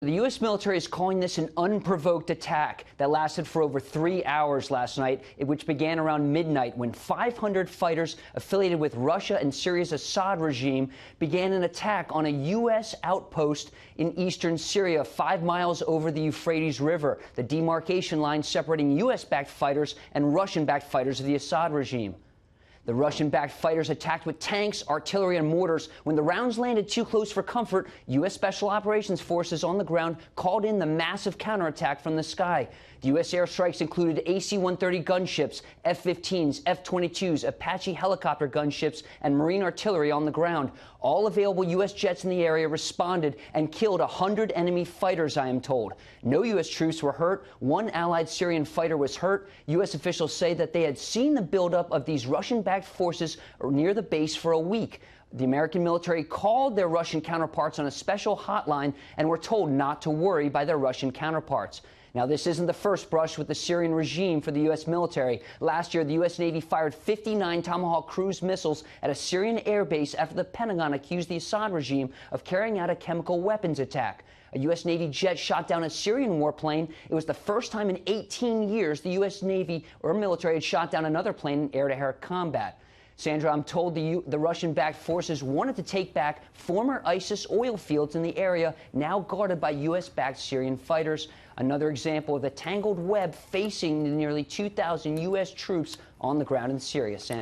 The U.S. military is calling this an unprovoked attack that lasted for over 3 hours last night, which began around midnight when 500 fighters affiliated with Russia and Syria's Assad regime began an attack on a U.S. outpost in eastern Syria, 5 miles over the Euphrates River, the demarcation line separating U.S.-backed fighters and Russian-backed fighters of the Assad regime. The Russian-backed fighters attacked with tanks, artillery, and mortars. When the rounds landed too close for comfort, U.S. Special Operations Forces on the ground called in the massive counterattack from the sky. The U.S. airstrikes included AC-130 gunships, F-15s, F-22s, Apache helicopter gunships, and Marine artillery on the ground. All available U.S. jets in the area responded and killed 100 enemy fighters, I am told. No U.S. troops were hurt. One allied Syrian fighter was hurt. U.S. officials say that they had seen the buildup of these Russian-backed forces near the base for a week. The American military called their Russian counterparts on a special hotline and were told not to worry by their Russian counterparts. Now, this isn't the first brush with the Syrian regime for the U.S. military. Last year, the U.S. Navy fired 59 Tomahawk cruise missiles at a Syrian air base after the Pentagon accused the Assad regime of carrying out a chemical weapons attack. A U.S. Navy jet shot down a Syrian warplane. It was the first time in 18 years the U.S. Navy or military had shot down another plane in air-to-air combat. Sandra, I'm told the Russian-backed forces wanted to take back former ISIS oil fields in the area, now guarded by U.S.-backed Syrian fighters. Another example of the tangled web facing the nearly 2,000 U.S. troops on the ground in Syria. Sandra.